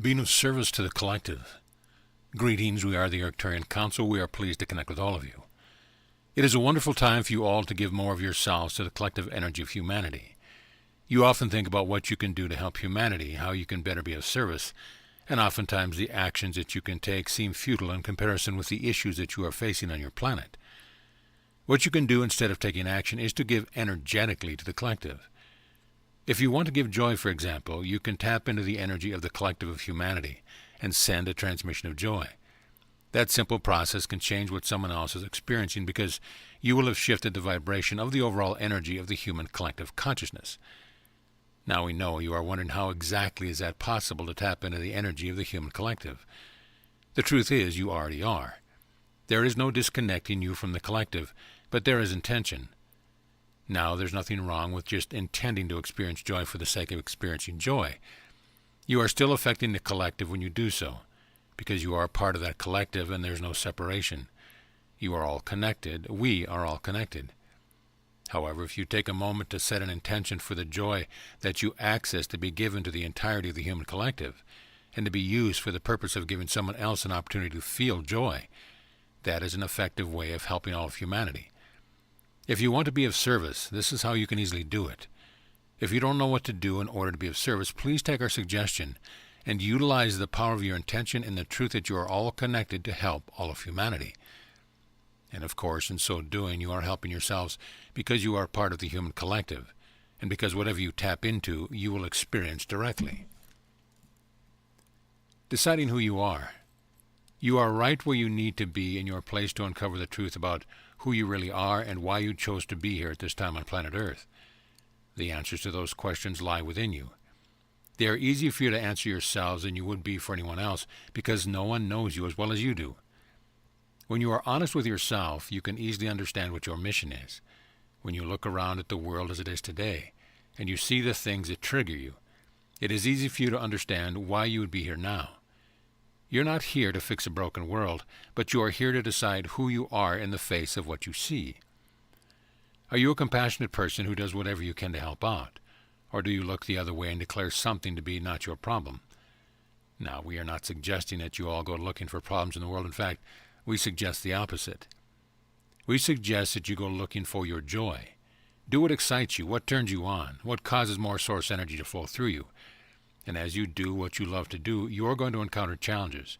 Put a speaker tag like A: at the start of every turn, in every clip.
A: Being of service to the collective. Greetings, we are the Arcturian Council. We are pleased to connect with all of you. It is a wonderful time for you all to give more of yourselves to the collective energy of humanity. You often think about what you can do to help humanity, how you can better be of service, and oftentimes the actions that you can take seem futile in comparison with the issues that you are facing on your planet. What you can do instead of taking action is to give energetically to the collective. If you want to give joy, for example, you can tap into the energy of the collective of humanity and send a transmission of joy. That simple process can change what someone else is experiencing because you will have shifted the vibration of the overall energy of the human collective consciousness. Now we know you are wondering how exactly is that possible to tap into the energy of the human collective. The truth is you already are. There is no disconnecting you from the collective, but there is intention. Now, there's nothing wrong with just intending to experience joy for the sake of experiencing joy. You are still affecting the collective when you do so, because you are part of that collective and there's no separation. You are all connected. We are all connected. However, if you take a moment to set an intention for the joy that you access to be given to the entirety of the human collective, and to be used for the purpose of giving someone else an opportunity to feel joy, that is an effective way of helping all of humanity. If you want to be of service, this is how you can easily do it. If you don't know what to do in order to be of service, please take our suggestion and utilize the power of your intention and the truth that you are all connected to help all of humanity. And of course, in so doing, you are helping yourselves because you are part of the human collective, and because whatever you tap into, you will experience directly. Deciding who you are. You are right where you need to be in your place to uncover the truth about who you really are and why you chose to be here at this time on planet Earth. The answers to those questions lie within you. They are easier for you to answer yourselves than you would be for anyone else because no one knows you as well as you do. When you are honest with yourself, you can easily understand what your mission is. When you look around at the world as it is today, and you see the things that trigger you, it is easy for you to understand why you would be here now. You're not here to fix a broken world, but you are here to decide who you are in the face of what you see. Are you a compassionate person who does whatever you can to help out? Or do you look the other way and declare something to be not your problem? Now, we are not suggesting that you all go looking for problems in the world. In fact, we suggest the opposite. We suggest that you go looking for your joy. Do what excites you, what turns you on, what causes more source energy to flow through you. And as you do what you love to do, you're going to encounter challenges.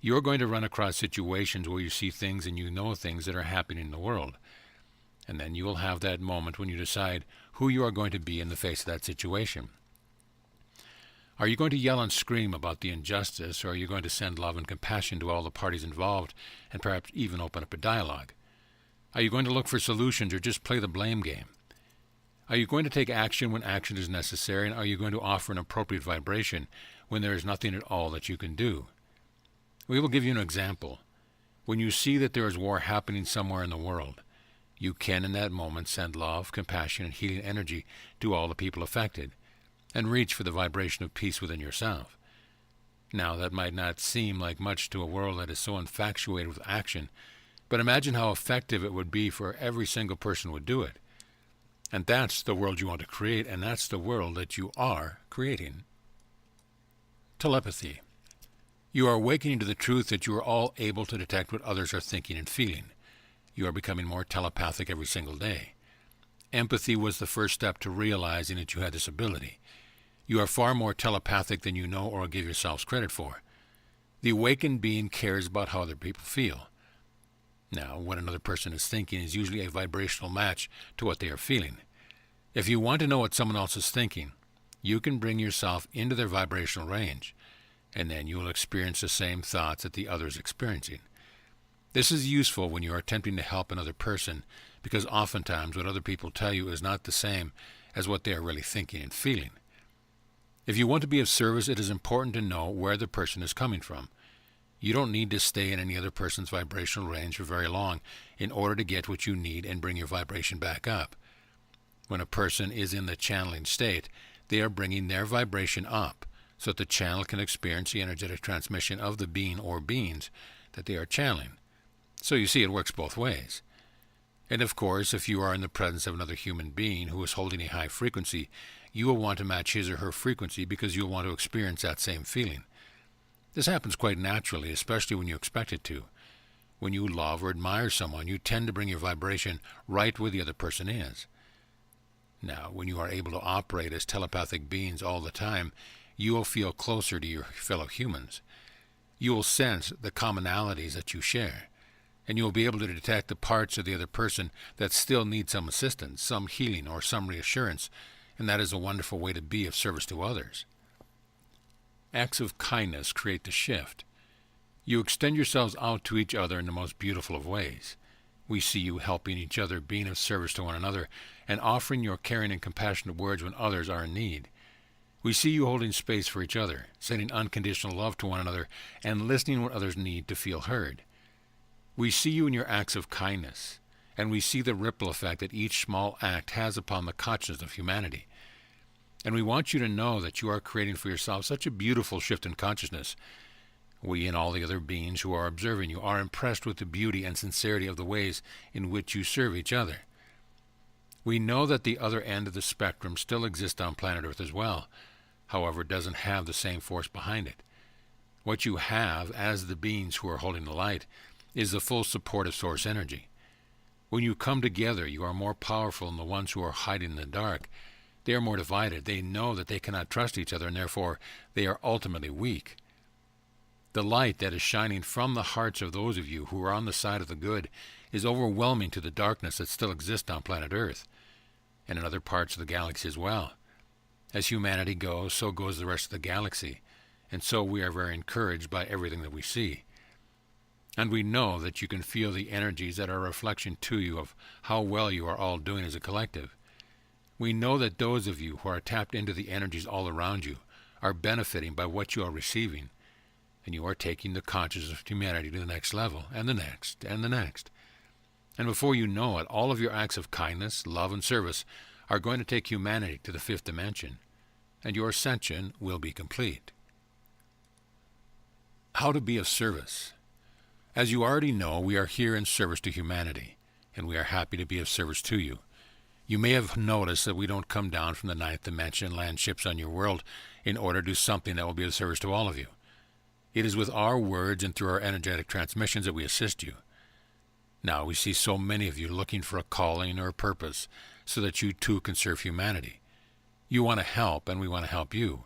A: You're going to run across situations where you see things and you know things that are happening in the world. And then you will have that moment when you decide who you are going to be in the face of that situation. Are you going to yell and scream about the injustice, or are you going to send love and compassion to all the parties involved and perhaps even open up a dialogue? Are you going to look for solutions or just play the blame game? Are you going to take action when action is necessary, and are you going to offer an appropriate vibration when there is nothing at all that you can do? We will give you an example. When you see that there is war happening somewhere in the world, you can in that moment send love, compassion, and healing energy to all the people affected, and reach for the vibration of peace within yourself. Now, that might not seem like much to a world that is so infatuated with action, but imagine how effective it would be for every single person would do it. And that's the world you want to create, and that's the world that you are creating. Telepathy. You are awakening to the truth that you are all able to detect what others are thinking and feeling. You are becoming more telepathic every single day. Empathy was the first step to realizing that you had this ability. You are far more telepathic than you know or give yourselves credit for. The awakened being cares about how other people feel. Now, what another person is thinking is usually a vibrational match to what they are feeling. If you want to know what someone else is thinking, you can bring yourself into their vibrational range, and then you will experience the same thoughts that the other is experiencing. This is useful when you are attempting to help another person, because oftentimes what other people tell you is not the same as what they are really thinking and feeling. If you want to be of service, it is important to know where the person is coming from. You don't need to stay in any other person's vibrational range for very long in order to get what you need and bring your vibration back up. When a person is in the channeling state, they are bringing their vibration up so that the channel can experience the energetic transmission of the being or beings that they are channeling. So you see, it works both ways. And of course, if you are in the presence of another human being who is holding a high frequency, you will want to match his or her frequency because you'll want to experience that same feeling. This happens quite naturally, especially when you expect it to. When you love or admire someone, you tend to bring your vibration right where the other person is. Now, when you are able to operate as telepathic beings all the time, you will feel closer to your fellow humans. You will sense the commonalities that you share, and you will be able to detect the parts of the other person that still need some assistance, some healing, or some reassurance, and that is a wonderful way to be of service to others. Acts of kindness create the shift. You extend yourselves out to each other in the most beautiful of ways. We see you helping each other, being of service to one another, and offering your caring and compassionate words when others are in need. We see you holding space for each other, sending unconditional love to one another, and listening when others need to feel heard. We see you in your acts of kindness, and we see the ripple effect that each small act has upon the consciousness of humanity. And we want you to know that you are creating for yourself such a beautiful shift in consciousness. We and all the other beings who are observing you are impressed with the beauty and sincerity of the ways in which you serve each other. We know that the other end of the spectrum still exists on planet Earth as well. However, it doesn't have the same force behind it. What you have, as the beings who are holding the light, is the full support of source energy. When you come together, you are more powerful than the ones who are hiding in the dark. They are more divided. They know that they cannot trust each other, and therefore they are ultimately weak. The light that is shining from the hearts of those of you who are on the side of the good is overwhelming to the darkness that still exists on planet Earth, and in other parts of the galaxy as well. As humanity goes, so goes the rest of the galaxy, and so we are very encouraged by everything that we see. And we know that you can feel the energies that are a reflection to you of how well you are all doing as a collective. We know that those of you who are tapped into the energies all around you are benefiting by what you are receiving, and you are taking the consciousness of humanity to the next level, and the next, and the next. And before you know it, all of your acts of kindness, love, and service are going to take humanity to the fifth dimension, and your ascension will be complete. How to be of service. As you already know, we are here in service to humanity, and we are happy to be of service to you. You may have noticed that we don't come down from the ninth dimension and land ships on your world in order to do something that will be of service to all of you. It is with our words and through our energetic transmissions that we assist you. Now we see so many of you looking for a calling or a purpose so that you too can serve humanity. You want to help, and we want to help you.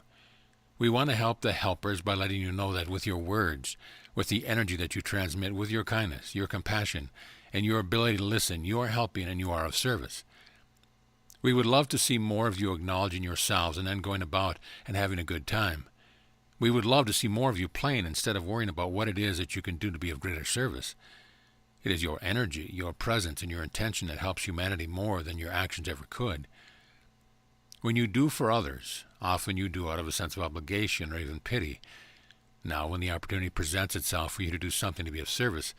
A: We want to help the helpers by letting you know that with your words, with the energy that you transmit, with your kindness, your compassion, and your ability to listen, you are helping and you are of service. We would love to see more of you acknowledging yourselves and then going about and having a good time. We would love to see more of you playing instead of worrying about what it is that you can do to be of greater service. It is your energy, your presence, and your intention that helps humanity more than your actions ever could. When you do for others, often you do out of a sense of obligation or even pity. Now, when the opportunity presents itself for you to do something to be of service,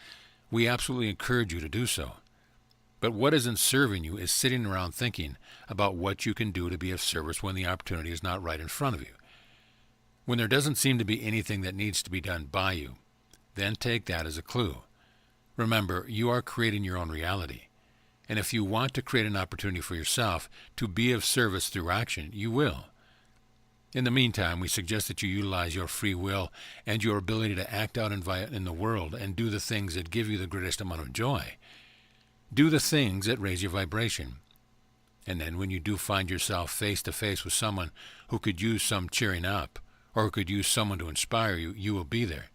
A: we absolutely encourage you to do so. But what isn't serving you is sitting around thinking about what you can do to be of service when the opportunity is not right in front of you. When there doesn't seem to be anything that needs to be done by you, then take that as a clue. Remember, you are creating your own reality. And if you want to create an opportunity for yourself to be of service through action, you will. In the meantime, we suggest that you utilize your free will and your ability to act out in the world and do the things that give you the greatest amount of joy. Do the things that raise your vibration. And then when you do find yourself face to face with someone who could use some cheering up, or who could use someone to inspire you, you will be there.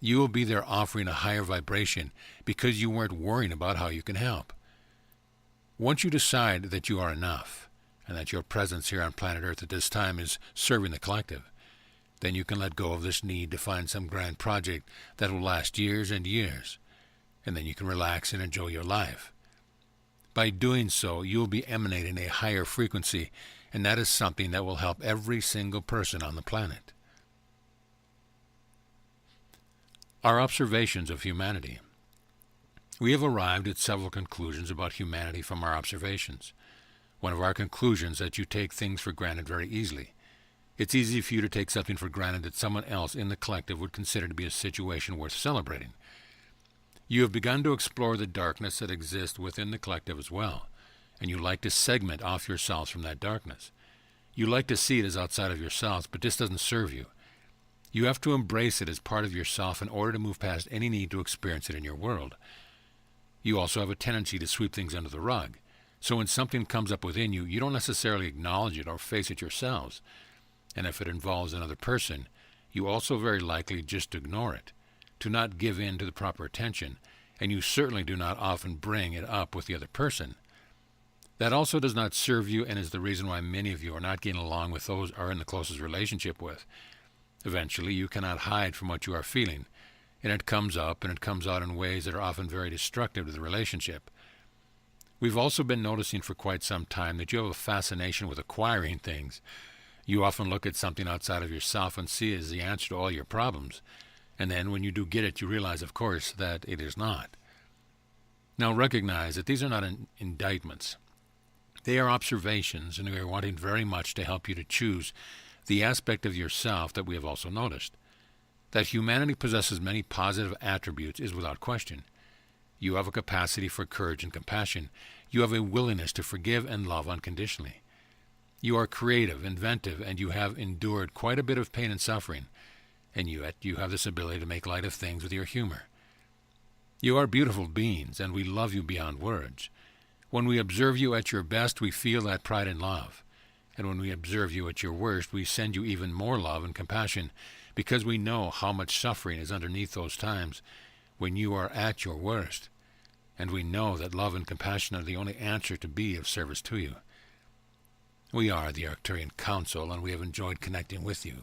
A: You will be there offering a higher vibration because you weren't worrying about how you can help. Once you decide that you are enough, and that your presence here on planet Earth at this time is serving the collective, then you can let go of this need to find some grand project that will last years and years, and then you can relax and enjoy your life. By doing so, you will be emanating a higher frequency, and that is something that will help every single person on the planet. Our observations of humanity. We have arrived at several conclusions about humanity from our observations. One of our conclusions is that you take things for granted very easily. It's easy for you to take something for granted that someone else in the collective would consider to be a situation worth celebrating. You have begun to explore the darkness that exists within the collective as well, and you like to segment off yourselves from that darkness. You like to see it as outside of yourselves, but this doesn't serve you. You have to embrace it as part of yourself in order to move past any need to experience it in your world. You also have a tendency to sweep things under the rug. So when something comes up within you, you don't necessarily acknowledge it or face it yourselves. And if it involves another person, you also very likely just ignore it, to not give in to the proper attention, and you certainly do not often bring it up with the other person. That also does not serve you and is the reason why many of you are not getting along with those you are in the closest relationship with. Eventually, you cannot hide from what you are feeling, and it comes up and it comes out in ways that are often very destructive to the relationship. We've also been noticing for quite some time that you have a fascination with acquiring things. You often look at something outside of yourself and see it as the answer to all your problems, and then when you do get it, you realize, of course, that it is not. Now recognize that these are not indictments. They are observations, and we are wanting very much to help you to choose the aspect of yourself that we have also noticed. That humanity possesses many positive attributes is without question. You have a capacity for courage and compassion. You have a willingness to forgive and love unconditionally. You are creative, inventive, and you have endured quite a bit of pain and suffering, and yet you have this ability to make light of things with your humor. You are beautiful beings, and we love you beyond words. When we observe you at your best, we feel that pride and love. And when we observe you at your worst, we send you even more love and compassion, because we know how much suffering is underneath those times when you are at your worst. And we know that love and compassion are the only answer to be of service to you. We are the Arcturian Council, and we have enjoyed connecting with you.